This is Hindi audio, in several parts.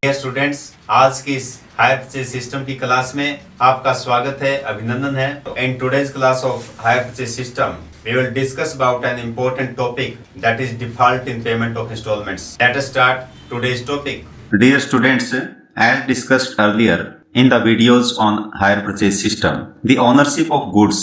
डियर स्टूडेंट्स, आज की इस हायर परचेज सिस्टम की क्लास में आपका स्वागत है, अभिनंदन है। In today's class of higher purchase system we will discuss about an important topic, that is default in payment of installments. Let us start today's topic. Dear students, as discussed earlier in the videos on hire purchase system, the ownership of goods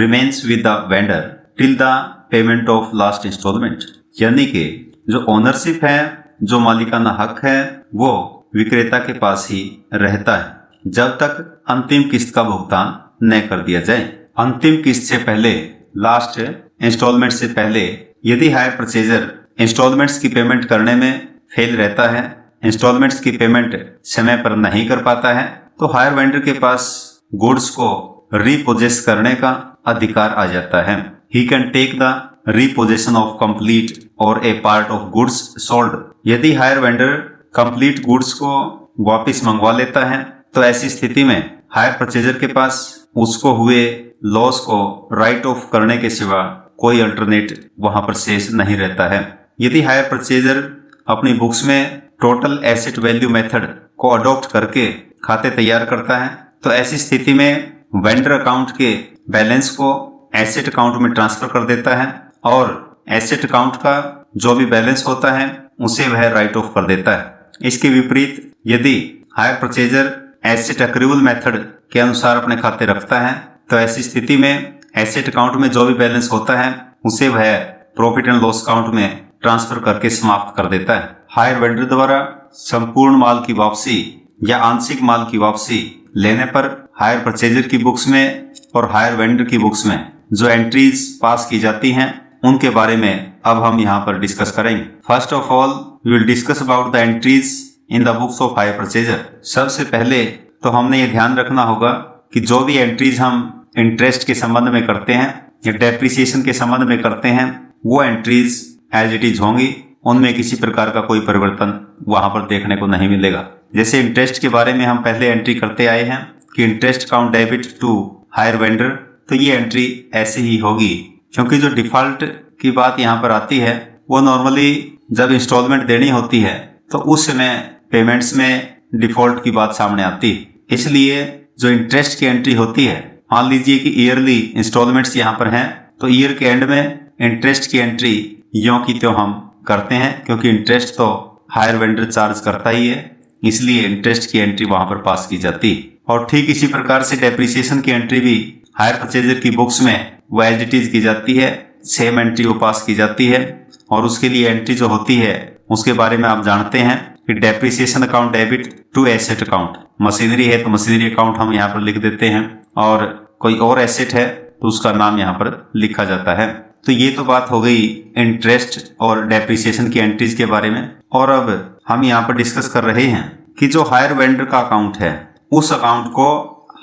remains with the vendor till the payment of last installment. यानी कि जो ओनरशिप है, जो मालिकाना हक है, वो विक्रेता के पास ही रहता है जब तक अंतिम किस्त का भुगतान न कर दिया जाए। अंतिम किस्त से पहले, लास्ट इंस्टॉलमेंट से पहले यदि हायर परचेजर इंस्टॉलमेंट्स की पेमेंट करने में फेल रहता है, इंस्टॉलमेंट्स की पेमेंट समय पर नहीं कर पाता है, तो हायर वेंडर के पास गुड्स को रीपोजेस करने का अधिकार आ जाता है। He can take the repossession of complete or a part of goods sold. यदि हायर वेंडर कंप्लीट गुड्स को वापस मंगवा लेता है, तो ऐसी स्थिति में हायर परचेजर के पास उसको हुए लॉस को राइट ऑफ करने के सिवा कोई अल्टरनेट वहां पर शेष नहीं रहता है। यदि हायर परचेजर अपनी बुक्स में टोटल एसेट वैल्यू मेथड को अडॉप्ट करके खाते तैयार करता है, तो ऐसी स्थिति में वेंडर अकाउंट के बैलेंस को एसेट अकाउंट में ट्रांसफर कर देता है और एसेट अकाउंट का जो भी बैलेंस होता है उसे वह राइट ऑफ कर देता है। इसके विपरीत यदि hire purchaser asset accrual method के अनुसार अपने खाते रखता है, तो ऐसी स्थिति में एसेट अकाउंट में जो भी बैलेंस होता है उसे वह प्रॉफिट एंड लॉस अकाउंट में ट्रांसफर करके समाप्त कर देता है। हायर वेंडर द्वारा संपूर्ण माल की वापसी या आंशिक माल की वापसी लेने पर हायर परचेजर की बुक्स में और हायर वेंडर की बुक्स में जो एंट्रीज पास की जाती हैं उनके बारे में अब हम यहाँ पर डिस्कस करेंगे। First of all we will discuss about the entries in the books of hire purchaser. सबसे पहले तो हमने ये ध्यान रखना होगा कि जो भी एंट्रीज हम इंटरेस्ट के संबंध में करते हैं या डेप्रिसिएशन के संबंध में करते हैं, वो एंट्रीज एज इट इज होंगी, उनमें किसी प्रकार का कोई परिवर्तन वहां पर देखने को नहीं मिलेगा। जैसे इंटरेस्ट के बारे में हम पहले एंट्री करते आए हैं कि interest account debit to hire vendor, तो ये एंट्री ऐसे ही होगी, क्योंकि जो डिफॉल्ट की बात यहाँ पर आती है वो नॉर्मली जब इंस्टॉलमेंट देनी होती है तो उस समय पेमेंट्स में डिफॉल्ट की बात सामने आती है। इसलिए जो इंटरेस्ट की एंट्री होती है, मान लीजिए कि ईयरली इंस्टॉलमेंट्स यहाँ पर हैं, तो ईयर के एंड में इंटरेस्ट की एंट्री यों की त्यों हम करते हैं, क्योंकि इंटरेस्ट तो हायर वेंडर चार्ज करता ही है, इसलिए इंटरेस्ट की एंट्री वहां पर पास की जाती है। और ठीक इसी प्रकार से डेप्रिसिएशन की एंट्री भी हायर परचेजर की बुक्स में वो एज इट इज की जाती है, सेम एंट्री वो पास की जाती है। और उसके लिए एंट्री जो होती है उसके बारे में आप जानते हैं कि depreciation account debit to asset account. Machinery है तो मशीनरी अकाउंट हम यहाँ पर लिख देते हैं, और कोई और एसेट है तो उसका नाम यहाँ पर लिखा जाता है। तो ये तो बात हो गई इंटरेस्ट और डेप्रिसिएशन की एंट्रीज के बारे में। और अब हम यहाँ पर डिस्कस कर रहे हैं कि जो हायर वेंडर का अकाउंट है उस अकाउंट को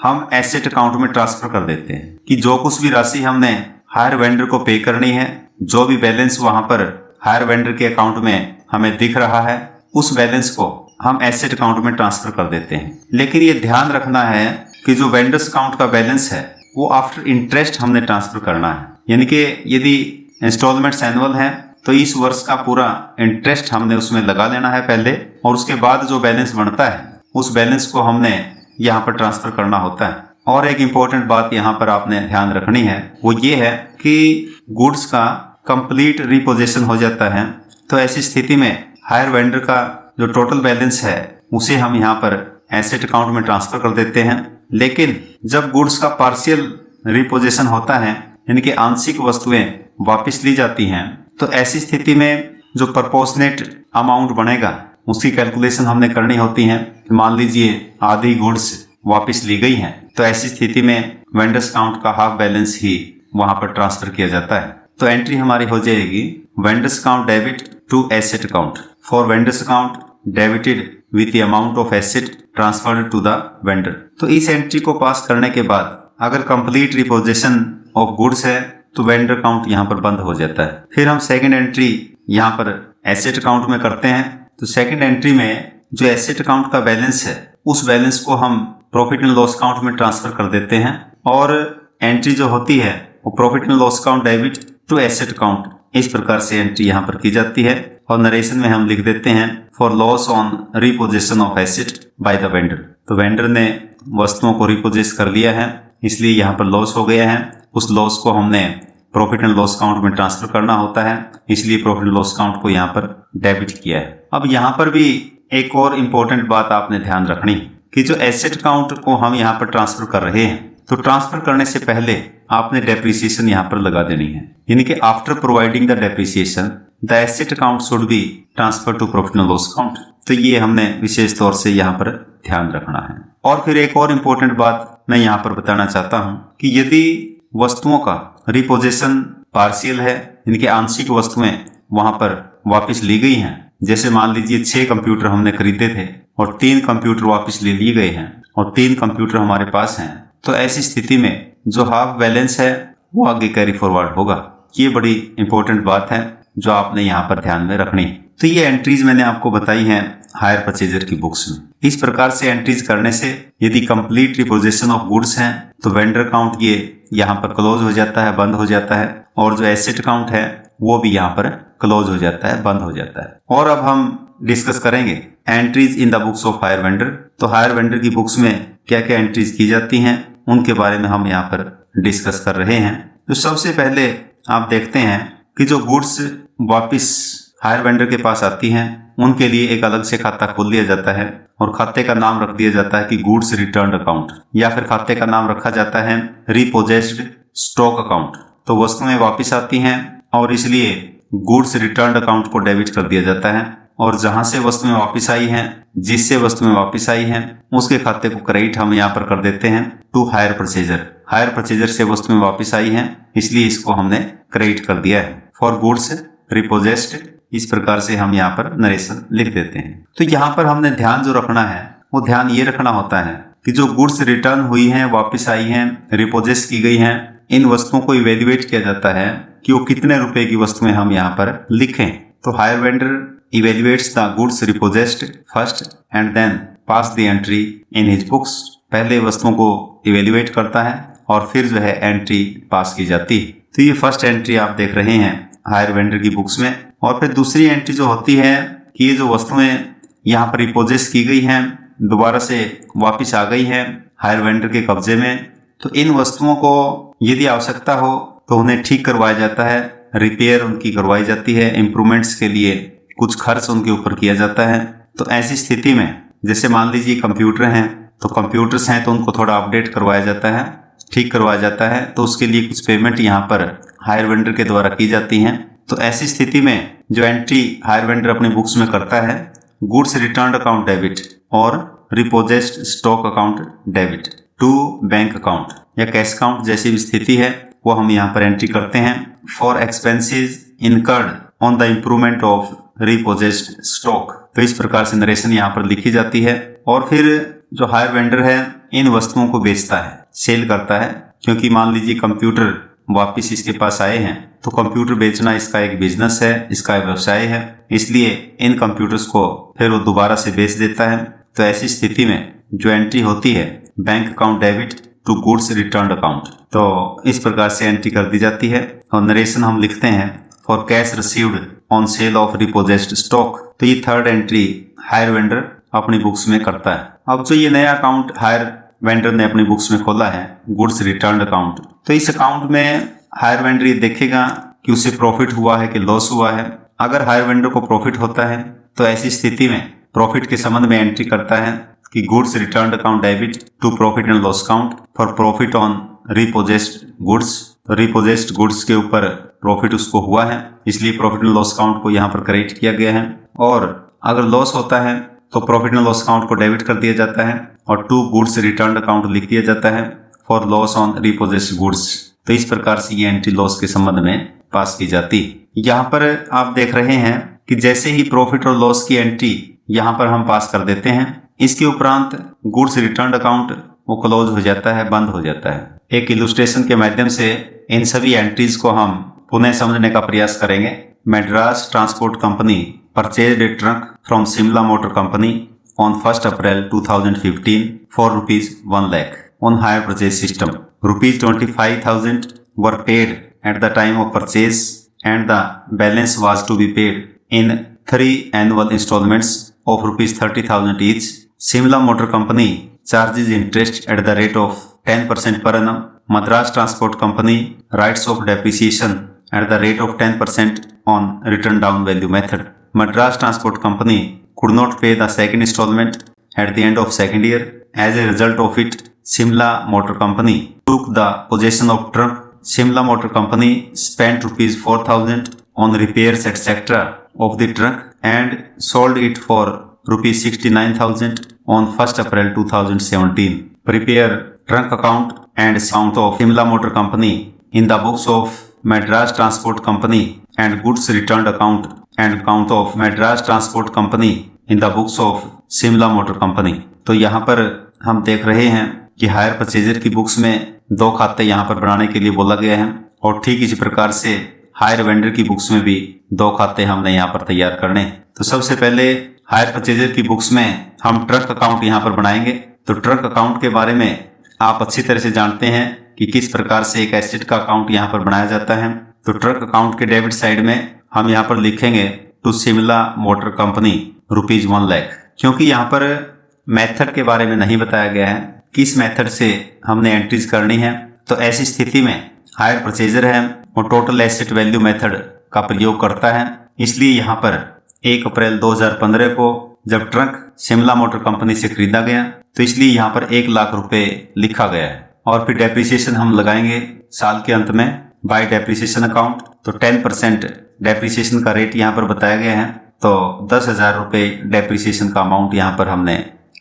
हम एसेट अकाउंट में ट्रांसफर कर देते हैं, कि जो कुछ भी राशि हमने हायर वेंडर को पे करनी है, जो भी बैलेंस वहां पर हायर वेंडर के अकाउंट में हमें दिख रहा है, उस बैलेंस को हम एसेट अकाउंट में ट्रांसफर कर देते हैं। लेकिन ये ध्यान रखना है कि जो वेंडर्स अकाउंट का बैलेंस है वो आफ्टर इंटरेस्ट हमने ट्रांसफर करना है, यानी कि यदि इंस्टॉलमेंट्स एनुअल हैं तो इस वर्ष का पूरा इंटरेस्ट हमने उसमें लगा लेना है पहले, और उसके बाद जो बैलेंस बनता है उस बैलेंस को हमने यहाँ पर ट्रांसफर करना होता है। और एक इम्पोर्टेंट बात यहाँ पर आपने ध्यान रखनी है, वो ये है कि गुड्स का कंप्लीट रिपोजेशन हो जाता है, तो ऐसी स्थिति में हायर वेंडर का जो टोटल बैलेंस है उसे हम यहाँ पर एसेट अकाउंट में ट्रांसफर कर देते हैं। लेकिन जब गुड्स का पार्शियल रिपोजेशन होता है, यानी कि आंशिक वस्तुएं वापस ली जाती हैं, तो ऐसी स्थिति में जो प्रोपोर्शनेट अमाउंट बनेगा उसकी कैलकुलेशन हमने करनी होती है। मान लीजिए आधी गुड्स वापस ली गई हैं, तो ऐसी स्थिति में वेंडर्स अकाउंट का हाफ बैलेंस ही वहां पर ट्रांसफर किया जाता है। तो एंट्री हमारी हो जाएगी vendor's account debit to asset account for vendor's account debited with the amount of asset transferred to the vendor. तो इस एंट्री को पास करने के बाद अगर कंप्लीट रिपोजेशन ऑफ गुड्स है तो वेंडर अकाउंट यहाँ पर बंद हो जाता है। फिर हम सेकंड एंट्री यहाँ पर एसेट अकाउंट में करते हैं। तो सेकंड एंट्री में जो एसेट अकाउंट का बैलेंस है उस बैलेंस को हम प्रॉफिट एंड लॉस अकाउंट में ट्रांसफर कर देते हैं, और एंट्री जो होती है वो profit and loss account debit to asset account इस प्रकार से एंट्री यहाँ पर की जाती है। और नरेशन में हम लिख देते हैं for loss on reposition of asset by the vendor. तो वेंडर ने वस्तुओं को रिपोजेस कर लिया है, इसलिए यहाँ पर लॉस हो गया है। उस लॉस को हमने प्रॉफिट एंड लॉस काउंट में ट्रांसफर करना होता है, इसलिए प्रॉफिट एंड लॉस काउंट को यहाँ पर डेबिट किया है। अब यहाँ पर भी एक और इम्पोर्टेंट बात आपने ध्यान रखनी कि जो एसेट काउंट को हम यहाँ पर ट्रांसफर कर रहे हैं, तो ट्रांसफर करने से पहले आपने डेप्रिसिएशन यहाँ पर लगा देनी है, यानी कि after providing the depreciation the asset account should be transfer to profit and loss account. तो ये हमने विशेष तौर से यहाँ पर ध्यान रखना है। और फिर एक और इम्पोर्टेंट बात मैं यहाँ पर बताना चाहता हूँ कि यदि वस्तुओं का रिपोजिशन पार्शियल है, यानी कि आंशिक वस्तुएं वहां पर वापस ली गई हैं, जैसे मान लीजिए 6 कंप्यूटर हमने खरीदे थे और 3 कंप्यूटर वापस ले लिए गए हैं और 3 कंप्यूटर हमारे पास हैं, तो ऐसी स्थिति में जो हाफ बैलेंस है वो आगे कैरी फॉरवर्ड होगा। ये बड़ी इंपॉर्टेंट बात है जो आपने यहाँ पर ध्यान में रखनी। तो ये एंट्रीज मैंने आपको बताई हैं हायर परचेजर की बुक्स में। इस प्रकार से एंट्रीज करने से यदि कंप्लीट रिपोजिशन ऑफ गुड्स हैं तो वेंडर अकाउंट ये यहाँ पर क्लोज हो जाता है, बंद हो जाता है, और जो एसेट अकाउंट है वो भी यहाँ पर क्लोज हो जाता है, बंद हो जाता है। और अब हम डिस्कस करेंगे entries in the books of higher vendor. तो हायर वेंडर की बुक्स में क्या क्या एंट्रीज की जाती हैं उनके बारे में हम यहाँ पर डिस्कस कर रहे हैं। तो सबसे पहले आप देखते हैं कि जो गुड्स वापिस हायर वेंडर के पास आती हैं उनके लिए एक अलग से खाता खोल दिया जाता है और खाते का नाम रख दिया जाता है कि गुड्स रिटर्न अकाउंट, या फिर खाते का नाम रखा जाता है रिपोजेस्ड स्टॉक अकाउंट। तो वस्तुएं वापस आती हैं और इसलिए गुड्स रिटर्न अकाउंट को डेबिट कर दिया जाता है, और जहां से वस्तुएं वापस आई हैं, जिससे वस्तुएं वापस आई हैं उसके खाते को क्रेडिट हम यहाँ पर कर देते हैं to hire purchaser. Hire purchaser से वस्तुएं वापस आई हैं इसलिए इसको हमने क्रेडिट कर दिया है फॉर गुड्स रिपोजेस्ड। इस प्रकार से हम यहाँ पर नरेशन लिख देते हैं। तो यहाँ पर हमने ध्यान जो रखना है वो ध्यान ये रखना होता है कि जो गुड्स रिटर्न हुई हैं, वापस आई हैं, रिपोजेस की गई हैं, इन वस्तुओं को इवेल्युएट किया जाता है कि वो कितने रुपए की वस्तुएं हम यहाँ पर लिखें। तो hire vendor evaluates the goods repossessed first and then pass the entry in his books. पहले वस्तुओं को इवेल्युएट करता है और फिर जो है एंट्री पास की जाती है। तो ये फर्स्ट एंट्री आप देख रहे हैं हायर वेंडर की बुक्स में। और फिर दूसरी एंट्री जो होती है कि ये जो वस्तुएं यहाँ पर रिपोजेस की गई हैं दोबारा से वापस आ गई हैं हायर वेंडर के कब्जे में, तो इन वस्तुओं को यदि आवश्यकता हो तो उन्हें ठीक करवाया जाता है, रिपेयर उनकी करवाई जाती है, इम्प्रूवमेंट्स के लिए कुछ खर्च उनके ऊपर किया जाता है। तो ऐसी स्थिति में जैसे मान लीजिए कंप्यूटर हैं, तो कंप्यूटर्स हैं तो उनको थोड़ा अपडेट करवाया जाता है, ठीक करवाया जाता है, तो उसके लिए कुछ पेमेंट यहाँ पर हायर वेंडर के द्वारा की जाती हैं। तो ऐसी स्थिति में जो एंट्री हायर वेंडर अपनी बुक्स में करता है गुड्स रिटर्न अकाउंट डेबिट और repossessed stock account debit to bank account या कैश अकाउंट, जैसी भी स्थिति है वो हम यहाँ पर एंट्री करते हैं for expenses incurred on the improvement of repossessed stock. तो इस प्रकार से नरेशन यहाँ पर लिखी जाती है। और फिर जो हायर वेंडर है इन वस्तुओं को बेचता है, सेल करता है, क्योंकि मान लीजिए कंप्यूटर वापिस इसके पास आए हैं तो कंप्यूटर बेचना इसका एक बिजनेस है, इसका एक व्यवसाय है, इसलिए इन कंप्यूटर्स को फिर वो दोबारा से बेच देता है। तो ऐसी स्थिति में जो एंट्री होती है bank account debit to goods return account, तो इस प्रकार से एंट्री कर दी जाती है। और नरेशन हम लिखते हैं for cash received on sale of repossessed stock. तो ये थर्ड एंट्री हायर वेंडर अपनी बुक्स में करता है। अब जो ये नया अकाउंट हायर वेंडर ने अपनी बुक्स में खोला है गुड्स रिटर्न अकाउंट, तो इस अकाउंट में हायर वेंडर ये देखेगा कि उसे प्रॉफिट हुआ है कि लॉस हुआ है। अगर हायर वेंडर को प्रॉफिट होता है तो ऐसी स्थिति में प्रॉफिट के संबंध में एंट्री करता है कि goods return account debit to profit and loss account for profit on repossessed goods. तो रिपोजेस्ड गुड्स के ऊपर प्रॉफिट उसको हुआ है इसलिए प्रॉफिट एंड लॉस अकाउंट को यहाँ पर क्रेडिट किया गया है। और अगर लॉस होता है तो प्रॉफिट एंड लॉस अकाउंट को डेबिट कर दिया जाता है और टू गुड्स रिटर्न अकाउंट लिख दिया जाता है for loss on repossessed goods. तो इस प्रकार से ये एंट्री लॉस के संबंध में पास की जाती है। यहाँ पर आप देख रहे हैं कि जैसे ही प्रॉफिट और लॉस की एंट्री यहाँ पर हम पास कर देते हैं, इसके उपरांत गुड्स रिटर्न अकाउंट वो क्लोज हो जाता है, बंद हो जाता है। एक इलुस्ट्रेशन के माध्यम से इन सभी एंट्रीज को हम पुनः समझने का प्रयास करेंगे। Madras transport company purchased A truck from Shimla motor company on 1st April 2015 for ₹1 lakh on hire purchase system. ₹25,000 were paid at the time of purchase and the balance was to be paid in 3 annual installments of rupees 30,000 each. Shimla Motor Company charges interest at the rate of 10% per annum. Madras Transport Company writes off depreciation at the rate of 10% on return down value method. Madras Transport Company could not pay the second installment at the end of second year. As a result of it, Shimla Motor Company took the possession of truck. Shimla Motor Company spent rupees 4,000 on repairs etc. of the truck and sold it for rupees 69,000 on 1st April 2017. Prepare trunk account and account of Shimla Motor Company in the books of Madras Transport Company and goods returned account and account of Madras Transport Company in the books of Shimla Motor Company. तो यहाँ पर हम देख रहे हैं कि हायर परचेजर की बुक्स में दो खाते यहाँ पर बनाने के लिए बोला गया है और ठीक इसी प्रकार से हायर वेंडर की बुक्स में भी दो खाते हमने यहाँ पर तैयार करने। तो सबसे पहले हायर परचेजर की बुक्स में हम ट्रक अकाउंट यहाँ पर बनाएंगे। तो ट्रक अकाउंट के बारे में आप अच्छी तरह से जानते हैं कि किस प्रकार से एक एसेट का अकाउंट यहाँ पर बनाया जाता है। तो ट्रक अकाउंट के डेबिट साइड में हम यहाँ पर लिखेंगे to Shimla motor company rupees 1 lakh, क्योंकि यहाँ पर मेथड के बारे में नहीं बताया गया है किस मेथड से हमने एंट्रीज करनी है। तो ऐसी स्थिति में हायर परचेजर है वो टोटल एसेट वैल्यू मेथड का प्रयोग करता है। इसलिए यहाँ पर 1 अप्रैल 2015 को जब ट्रक शिमला मोटर कंपनी से खरीदा गया तो इसलिए यहाँ पर 1 लाख रुपए लिखा गया है और फिर डेप्रिसिएशन हम लगाएंगे साल के अंत में बाय डेप्रिसिएशन अकाउंट। तो 10% डेप्रिसिएशन का रेट यहाँ पर बताया गया है। तो 10,000 रुपए डेप्रिसिएशन का अमाउंट यहाँ पर हमने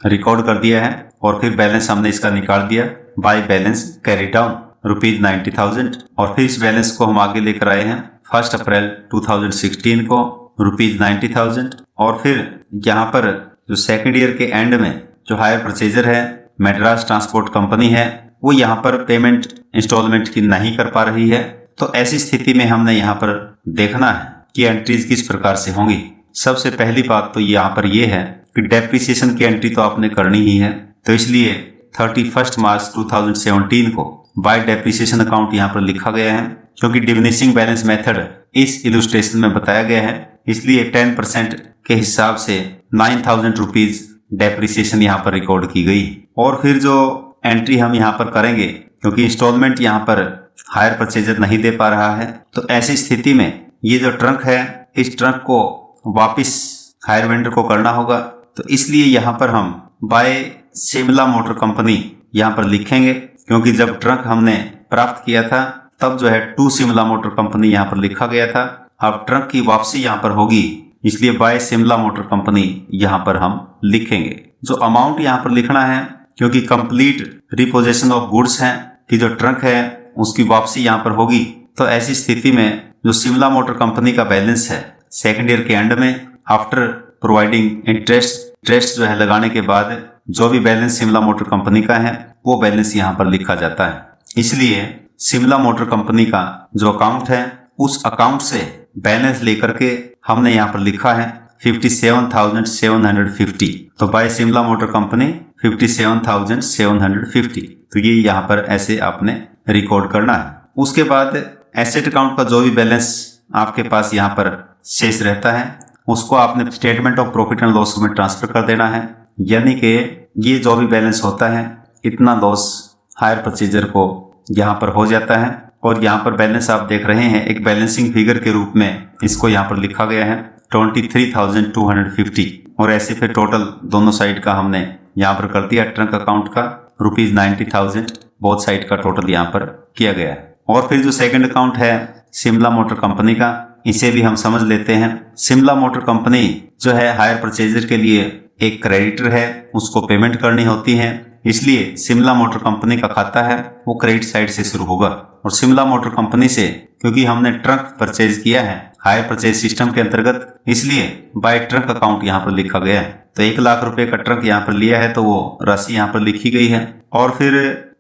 रिकॉर्ड कर दिया है और फिर बैलेंस हमने इसका निकाल दिया by balance carry down rupees 90,000 और फिर इस बैलेंस को हम आगे लेकर आए हैं 1 अप्रैल 2016 को रुपीज 90,000 और फिर यहाँ पर जो सेकेंड ईयर के एंड में जो हायर परचेजर है मैड्रास ट्रांसपोर्ट कंपनी है वो यहाँ पर पेमेंट इंस्टॉलमेंट की नहीं कर पा रही है। तो ऐसी स्थिति में हमने यहाँ पर देखना है कि एंट्रीज किस प्रकार से होंगी। सबसे पहली बात तो यहाँ पर ये है कि डेप्रिसिएशन की एंट्री तो आपने करनी ही है। तो इसलिए 31 मार्च 2017 को बाय डेप्रिसिएशन अकाउंट यहाँ पर लिखा गया है, क्योंकि डिमिनिशिंग बैलेंस मेथड इस इलस्ट्रेशन में बताया गया है। इसलिए 10% के हिसाब से 9,000 रुपीज डेप्रिसिएशन यहाँ पर रिकॉर्ड की गई। और फिर जो एंट्री हम यहाँ पर करेंगे, क्योंकि इंस्टॉलमेंट यहाँ पर हायर परचेजर नहीं दे पा रहा है, तो ऐसी स्थिति में ये जो ट्रक है इस ट्रक को वापस हायर वेंडर को करना होगा। तो इसलिए यहाँ पर हम बाय शिमला मोटर कंपनी यहाँ पर लिखेंगे, क्योंकि जब ट्रक हमने प्राप्त किया था तब जो है टू शिमला मोटर कंपनी यहाँ पर लिखा गया था। अब ट्रक की वापसी यहाँ पर होगी, इसलिए बाय शिमला मोटर कंपनी यहाँ पर हम लिखेंगे। जो अमाउंट यहाँ पर लिखना है, क्योंकि कंप्लीट रिपोजेशन ऑफ गुड्स है कि जो ट्रक है उसकी वापसी यहाँ पर होगी। तो ऐसी स्थिति में जो शिमला मोटर कंपनी का बैलेंस है सेकेंड ईयर के एंड में आफ्टर प्रोवाइडिंग इंटरेस्ट जो है लगाने के बाद जो भी बैलेंस शिमला मोटर कंपनी का है वो बैलेंस यहाँ पर लिखा जाता है। इसलिए शिमला मोटर कंपनी का जो अकाउंट है उस अकाउंट से बैलेंस लेकर के हमने यहाँ पर लिखा है 57,750। तो बाय शिमला मोटर कंपनी 57,750। तो ये यहाँ पर ऐसे आपने रिकॉर्ड करना है। उसके बाद एसेट अकाउंट का जो भी बैलेंस आपके पास यहाँ पर शेष रहता है उसको आपने statement of profit and loss में ट्रांसफर कर देना है। यानी कि ये जो भी बैलेंस होता है इतना लॉस हायर परचेजर को यहाँ पर हो जाता है। और यहाँ पर बैलेंस आप देख रहे हैं एक बैलेंसिंग फिगर के रूप में इसको यहाँ पर लिखा गया है 23,250। और ऐसे फिर टोटल दोनों साइड का हमने यहाँ पर कर दिया ट्रक अकाउंट का रुपीज 90,000 बोथ साइड का टोटल यहाँ पर किया गया है। और फिर जो सेकंड अकाउंट है शिमला मोटर कंपनी का, इसे भी हम समझ लेते हैं। शिमला मोटर कंपनी जो है हायर परचेजर के लिए एक क्रेडिटर है, उसको पेमेंट करनी होती है। इसलिए शिमला मोटर कंपनी का खाता है वो क्रेडिट साइड से शुरू होगा। और शिमला मोटर कंपनी से क्योंकि हमने ट्रक परचेज किया है हायर परचेज सिस्टम के अंतर्गत, इसलिए बाय ट्रक अकाउंट यहाँ पर लिखा गया है। तो 1 लाख रुपए का ट्रक यहाँ पर लिया है तो वो राशि यहाँ पर लिखी गई है। और फिर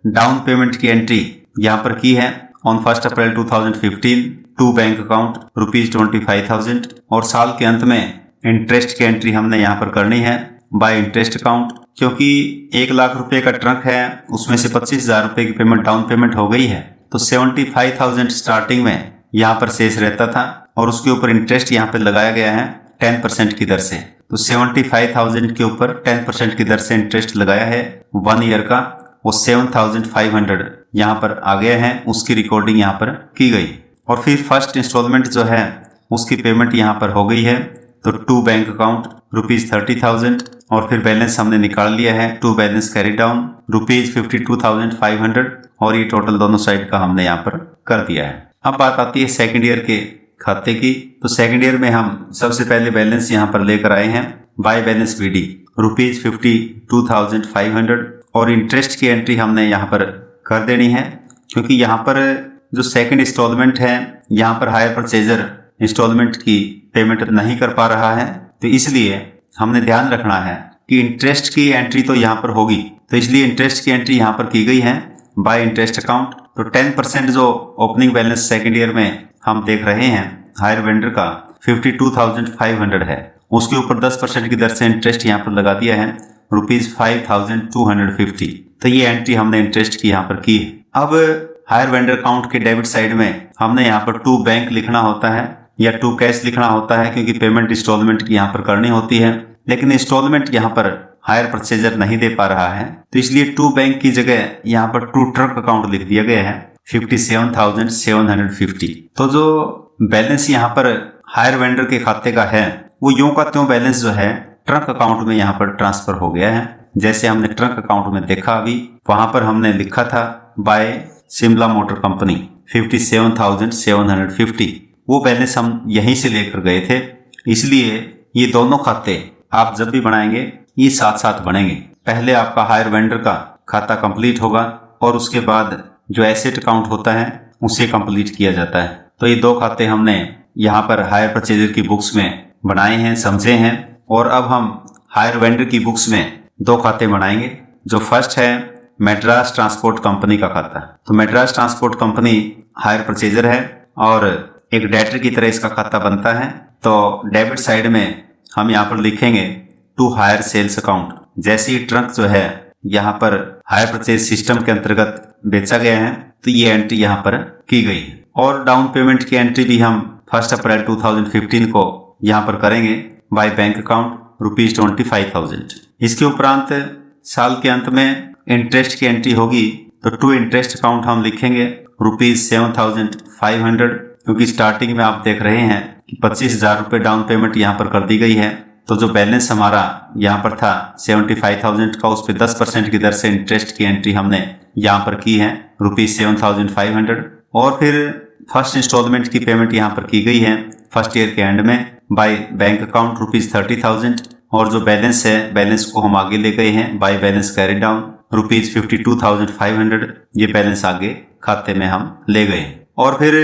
डाउन पेमेंट की एंट्री यहाँ पर की है on 1 April 2015 to bank account rupees 25,000। और साल के अंत में इंटरेस्ट की एंट्री हमने यहाँ पर करनी है बाय इंटरेस्ट अकाउंट, क्योंकि 1 लाख रुपए का ट्रक है उसमें से 25,000 रुपए की पेमेंट डाउन पेमेंट हो गई है। तो 75,000 स्टार्टिंग में यहाँ पर शेष रहता था और उसके ऊपर इंटरेस्ट यहाँ पर लगाया गया है 10% की दर से। तो 75,000 के ऊपर 10% की दर से इंटरेस्ट लगाया है 1 ईयर का, वो 7,500 यहाँ पर आ गया है, उसकी रिकॉर्डिंग यहाँ पर की गई। और फिर फर्स्ट इंस्टॉलमेंट जो है उसकी पेमेंट यहाँ पर हो गई है। तो टू बैंक अकाउंट ₹30,000 और फिर बैलेंस हमने निकाल लिया है, टू बैलेंस कैरी डाउन ₹52,500 और ये टोटल दोनों साइड का हमने यहाँ पर कर दिया है। अब बात आती है सेकेंड ईयर के खाते की। तो सेकेंड ईयर में हम सबसे पहले बैलेंस यहाँ पर लेकर आए हैं बाय बैलेंस BD ₹52,500 और इंटरेस्ट की एंट्री हमने यहाँ पर कर देनी है, क्योंकि यहाँ पर जो सेकंड इंस्टॉलमेंट है यहाँ पर हायर परचेजर इंस्टॉलमेंट की पेमेंट नहीं कर पा रहा है। तो इसलिए हमने ध्यान रखना है कि इंटरेस्ट की एंट्री तो यहाँ पर होगी, तो इसलिए इंटरेस्ट की एंट्री यहाँ पर की गई है बाय इंटरेस्ट अकाउंट। तो 10% जो ओपनिंग बैलेंस सेकेंड ईयर में हम देख रहे हैं हायर वेंडर का 52,500 है, उसके ऊपर 10% की दर से इंटरेस्ट यहाँ पर लगा दिया है ₹5,250। तो ये एंट्री हमने इंटरेस्ट की यहाँ पर की है। अब हायर वेंडर अकाउंट के डेबिट साइड में हमने यहाँ पर टू बैंक लिखना होता है या टू कैश लिखना होता है, क्योंकि पेमेंट इंस्टॉलमेंट की यहाँ पर करनी होती है, लेकिन इंस्टॉलमेंट यहाँ पर हायर परचेजर नहीं दे पा रहा है। तो इसलिए टू बैंक की जगह यहाँ पर टू ट्रक अकाउंट लिख दिया गया है 57,750। तो जो बैलेंस यहाँ पर हायर वेंडर के खाते का है वो यूं का त्यों बैलेंस जो है ट्रक अकाउंट में यहाँ पर ट्रांसफर हो गया है। जैसे हमने ट्रक अकाउंट में देखा अभी, वहां पर हमने लिखा था बाय शिमला मोटर कंपनी 57,750, वो बैलेंस हम यहीं से लेकर गए थे। इसलिए ये दोनों खाते आप जब भी बनाएंगे ये साथ साथ बनेंगे। पहले आपका हायर वेंडर का खाता कंप्लीट होगा और उसके बाद जो एसेट अकाउंट होता है उसे कंप्लीट किया जाता है। तो ये दो खाते हमने यहाँ पर हायर परचेजर की बुक्स में बनाए हैं, समझे हैं। और अब हम हायर वेंडर की बुक्स में दो खाते बनाएंगे। जो फर्स्ट है मैड्रास ट्रांसपोर्ट कंपनी का खाता। तो Madras transport company hire purchaser है और एक डेटर की तरह इसका खाता बनता है। तो डेबिट साइड में हम यहाँ पर लिखेंगे टू हायर सेल्स अकाउंट। जैसे ही ट्रक जो है यहाँ पर हायर परचेज सिस्टम के अंतर्गत बेचा गया है तो ये एंट्री यहाँ पर की गई है। और डाउन पेमेंट की एंट्री भी हम 1 अप्रैल 2015 को यहाँ पर करेंगे बाय बैंक अकाउंट ₹25,000। इसके उपरांत साल के अंत में इंटरेस्ट की एंट्री होगी तो टू इंटरेस्ट अकाउंट हम लिखेंगे ₹7,500, क्योंकि स्टार्टिंग में आप देख रहे हैं कि 25,000 रुपये डाउन पेमेंट यहाँ पर कर दी गई है। तो जो बैलेंस हमारा यहाँ पर था 75,000 का, उस पर 10% की दर से इंटरेस्ट की एंट्री हमने यहाँ पर की है ₹7,500। और फिर फर्स्ट इंस्टॉलमेंट की पेमेंट यहाँ पर की गई है फर्स्ट ईयर के एंड में बाय बैंक अकाउंट ₹30,000। और जो बैलेंस है बैलेंस को हम आगे ले गए हैं बाय बैलेंस कैरी डाउन ₹52,500। ये बैलेंस आगे खाते में हम ले गए। और फिर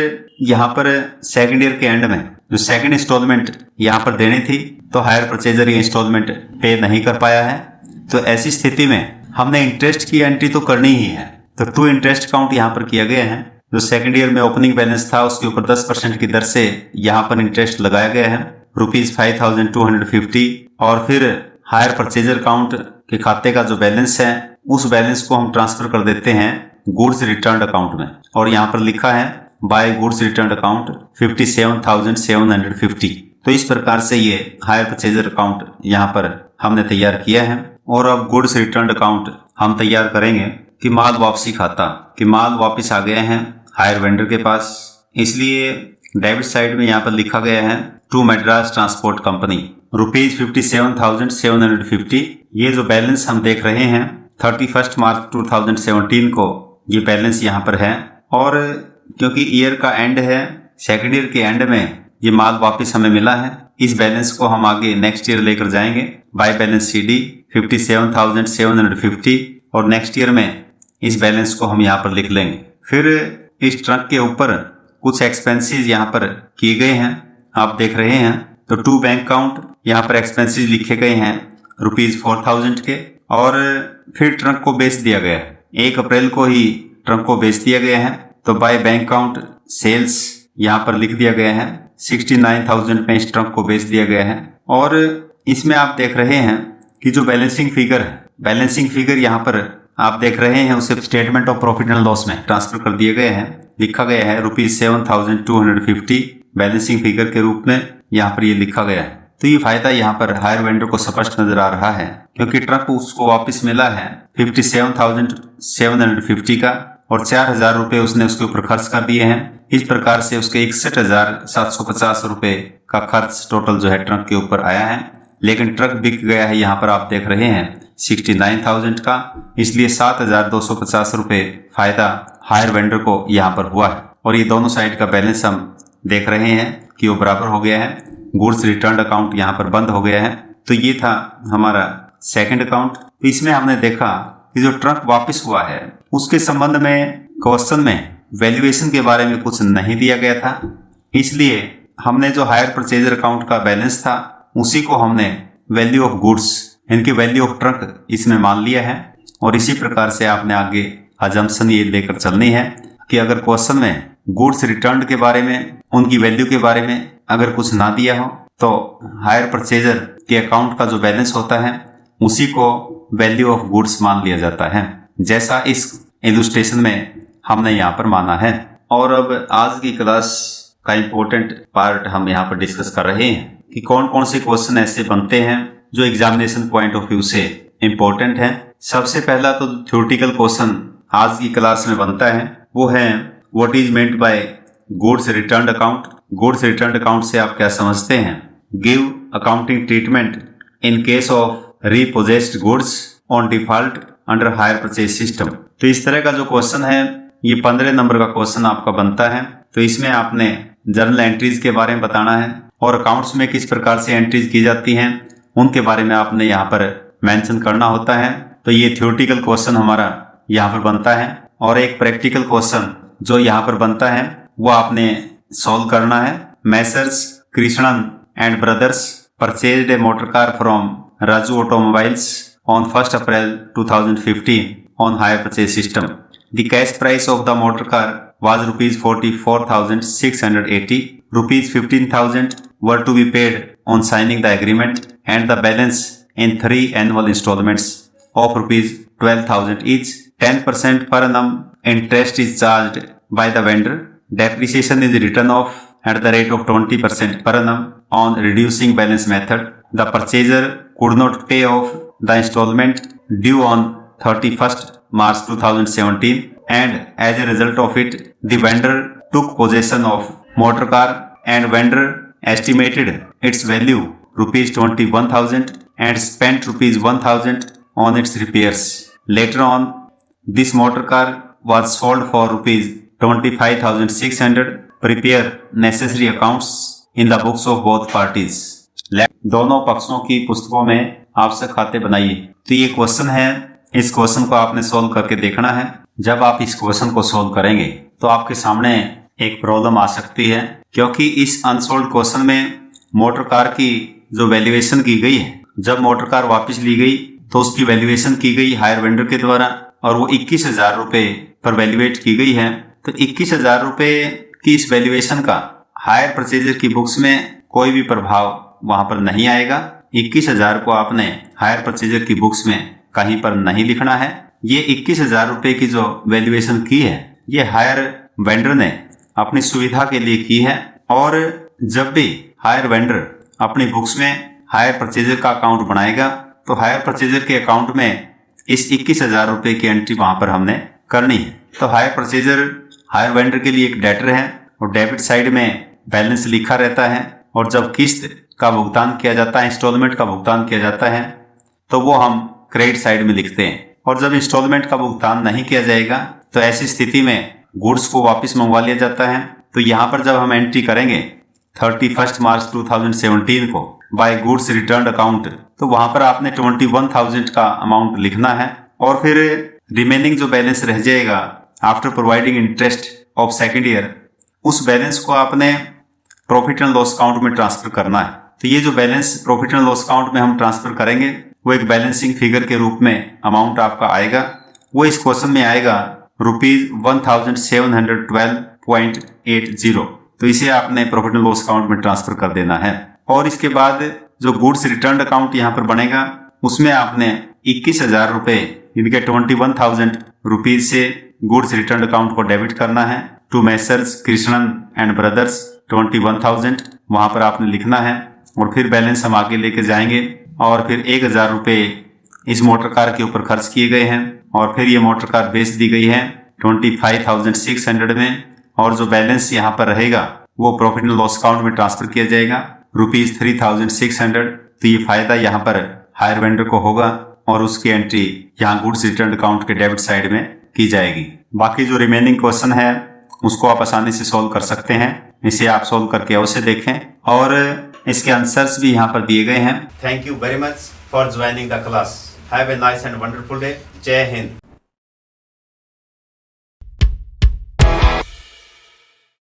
यहाँ पर सेकंड ईयर के एंड में जो सेकंड इंस्टॉलमेंट यहाँ पर देनी थी तो हायर परचेजर ये इंस्टॉलमेंट पे नहीं कर पाया है। तो ऐसी स्थिति में हमने इंटरेस्ट की एंट्री तो करनी ही है। तो टू इंटरेस्ट अकाउंट यहाँ पर किया गया है। जो सेकंड ईयर में ओपनिंग बैलेंस था उसके ऊपर 10% की दर से यहाँ पर इंटरेस्ट लगाया गया है ₹5,250। और फिर हायर परचेजर अकाउंट के खाते का जो बैलेंस है उस बैलेंस को हम ट्रांसफर कर देते हैं गुड्स रिटर्न अकाउंट में। और यहाँ पर लिखा है बाय गुड्स रिटर्न अकाउंट 57,750। तो इस प्रकार से ये हायर परचेजर अकाउंट यहाँ पर हमने तैयार किया है। और अब गुड्स रिटर्न अकाउंट हम तैयार करेंगे कि माल वापसी खाता, कि माल वापस आ गए हैं हायर वेंडर के पास। इसलिए डेबिट साइड में यहाँ पर लिखा गया है टू मैड्रास ट्रांसपोर्ट कंपनी ₹57,750। ये जो बैलेंस हम देख रहे हैं 31 मार्च 2017 को ये बैलेंस यहाँ पर है। और क्योंकि ईयर का एंड है, सेकेंड ईयर के एंड में ये माल वापस हमें मिला है, इस बैलेंस को हम आगे नेक्स्ट ईयर लेकर जाएंगे बाय बैलेंस CD 57,750। और नेक्स्ट ईयर में इस बैलेंस को हम यहाँ पर लिख लेंगे। फिर इस ट्रक के ऊपर कुछ एक्सपेंसेस यहाँ पर किए गए हैं, आप देख रहे हैं। तो टू बैंक अकाउंट यहाँ पर एक्सपेंसेस लिखे गए हैं ₹4,000 के। और फिर ट्रक को बेच दिया गया है, 1 अप्रैल को ही ट्रक को बेच दिया गया है। तो बाय बैंक अकाउंट सेल्स यहाँ पर लिख दिया गया है 69,000 में इस ट्रक को बेच दिया गया है। और इसमें आप देख रहे हैं कि जो बैलेंसिंग फिगर है, बैलेंसिंग फिगर यहाँ पर आप देख रहे हैं उसे statement of profit and loss में ट्रांसफर कर दिए गए हैं। लिखा गया है ₹7,250 बैलेंसिंग फिगर के रूप में यहाँ पर ये लिखा गया है। तो ये फायदा यहाँ पर हायर वेंडर को स्पष्ट नजर आ रहा है, क्योंकि ट्रक उसको वापस मिला है 57,750 का और 4,000 रुपए उसने उसके ऊपर खर्च कर दिए हैं। इस प्रकार से उसके 61,750 रुपए का खर्च टोटल जो है ट्रक के ऊपर आया है। लेकिन ट्रक बिक गया है यहाँ पर आप देख रहे हैं 69,000 का, इसलिए 7,250 रुपए फायदा हायर वेंडर को यहाँ पर हुआ है। और ये दोनों साइड का बैलेंस हम देख रहे हैं कि वो बराबर हो गया है। गुड्स रिटर्न अकाउंट यहाँ पर बंद हो गया है। तो ये था हमारा सेकंड अकाउंट। तो इसमें हमने देखा कि जो ट्रक वापस हुआ है उसके संबंध में क्वेश्चन में वैल्यूएशन के बारे में कुछ नहीं दिया गया था, इसलिए हमने जो हायर परचेजर अकाउंट का बैलेंस था उसी को हमने वैल्यू ऑफ गुड्स, इनकी वैल्यू ऑफ ट्रक इसमें मान लिया है। और इसी प्रकार से आपने आगे अजम्पशन ये लेकर चलनी है कि अगर क्वेश्चन में गुड्स रिटर्न के बारे में, उनकी वैल्यू के बारे में अगर कुछ ना दिया हो तो हायर परचेजर के अकाउंट का जो बैलेंस होता है उसी को वैल्यू ऑफ गुड्स मान लिया जाता है, जैसा इस इलस्ट्रेशन में हमने यहाँ पर माना है। और अब आज की क्लास का इम्पोर्टेंट पार्ट हम यहाँ पर डिस्कस कर रहे हैं कि कौन कौन से क्वेश्चन ऐसे बनते हैं जो एग्जामिनेशन पॉइंट ऑफ व्यू से इम्पोर्टेंट है। सबसे पहला तो थ्योरेटिकल क्वेश्चन आज की क्लास में बनता है वो है what is meant by goods return account. Goods return account से आप क्या समझते हैं? Give accounting treatment in case of repossessed goods on default under hire purchase system. तो इस तरह का जो क्वेश्चन है ये 15 नंबर का क्वेश्चन आपका बनता है। तो इसमें आपने जर्नल एंट्रीज के बारे में बताना है और अकाउंट्स में किस प्रकार से एंट्रीज की जाती हैं उनके बारे में आपने यहाँ पर मेंशन करना होता है। तो ये थ्योरेटिकल क्वेश्चन हमारा यहाँ पर बनता है। और एक प्रैक्टिकल क्वेश्चन जो यहाँ पर बनता है वो आपने सॉल्व करना है। Messrs Krishnan and brothers purchased A motor car from Raju automobiles on 1 April 2015 on hire purchase system. The cash price of the motor car was ₹44,680. ₹15,000 were to be paid on signing the agreement and the balance in 3 annual installments of ₹12,000 each. 10% per annum interest is charged by the vendor. Depreciation is written off at the rate of 20% per annum on reducing balance method. The purchaser could not pay off the installment due on 31st March 2017 and as a result of it, the vendor took possession of motor car and vendor estimated its value ₹21,000 and spent ₹1,000 on its repairs. Later on, this motor car was sold for ₹25,600. Prepare necessary accounts in the books of both parties. दोनों पक्षों की पुस्तकों में आपसे खाते बनाइए। तो ये क्वेश्चन है, इस क्वेश्चन को आपने सोल्व करके देखना है। जब आप इस क्वेश्चन को सोल्व करेंगे तो आपके सामने एक प्रॉब्लम आ सकती है, क्योंकि इस अनसोल्व क्वेश्चन में मोटर कार की जो वैल्यूएशन की गई है, जब मोटर कार वापस ली गई तो उसकी वैल्यूएशन की गई हायर वेंडर के द्वारा और वो 21,000 रुपए पर वैल्यूएट की गई है। तो 21,000 रुपए की इस वैल्यूएशन का हायर परचेजर की बुक्स में कोई भी प्रभाव वहां पर नहीं आएगा। 21,000 को आपने हायर परचेजर की बुक्स में कहीं पर नहीं लिखना है। ये 21,000 रुपए की जो वैल्यूएशन की है ये हायर वेंडर ने अपनी सुविधा के लिए की है। और जब भी हायर वेंडर अपनी बुक्स में हायर परचेजर का अकाउंट बनाएगा तो हायर परचेजर के अकाउंट में इस 21,000 रुपए की एंट्री वहां पर हमने करनी है। तो हायर परचेजर हायर वेंडर के लिए एक डेटर है और डेबिट साइड में बैलेंस लिखा रहता है और जब किस्त का भुगतान किया जाता है, इंस्टॉलमेंट का भुगतान किया जाता है तो वो हम क्रेडिट साइड में लिखते हैं। और जब इंस्टॉलमेंट का भुगतान नहीं किया जाएगा तो ऐसी स्थिति में गुड्स को वापस मंगवा लिया जाता है। तो यहाँ पर जब हम एंट्री करेंगे 31 मार्च 2017 को बाय गुड्स रिटर्न अकाउंट, तो वहां पर आपने 21,000 का अमाउंट लिखना है और फिर रिमेनिंग जो बैलेंस रह जाएगा after providing interest of second year, उस बैलेंस को आपने प्रॉफिट एंड लॉस अकाउंट में ट्रांसफर करना है। तो ये जो balance profit and loss account में हम ट्रांसफर करेंगे वो एक बैलेंसिंग फिगर के रूप में अमाउंट आपका आएगा। वो इस क्वेश्चन में आएगा ₹1,712.80। तो इसे आपने प्रॉफिट एंड लॉस अकाउंट में ट्रांसफर कर देना है। और इसके बाद जो गुड्स रिटर्न अकाउंट यहाँ पर बनेगा उसमें आपने 21,000 रुपए इनके 21,000 रुपीज से गुड्स रिटर्न अकाउंट को डेबिट करना है। To messrs Krishnan and brothers 21,000 वहां पर आपने लिखना है और फिर बैलेंस हम आगे लेके जाएंगे और फिर 1,000 रुपए इस मोटर कार के ऊपर खर्च किए गए हैं और फिर ये मोटर कार बेच दी गई है 25,600 में और जो बैलेंस यहाँ पर रहेगा वो प्रॉफिट एंड लॉस अकाउंट में ट्रांसफर किया जाएगा ₹3,600। तो ये फायदा यहाँ पर हायर वेंडर को होगा और उसकी एंट्री यहाँ गुड्स रिटर्न अकाउंट के डेबिट साइड में की जाएगी। बाकी जो रिमेनिंग क्वेश्चन है उसको आप आसानी से सॉल्व कर सकते हैं। इसे आप सॉल्व करके अवश्य देखें और इसके आंसर्स भी यहाँ पर दिए गए हैं। Thank you very much for joining the class. Have a nice and wonderful day. जय हिंद।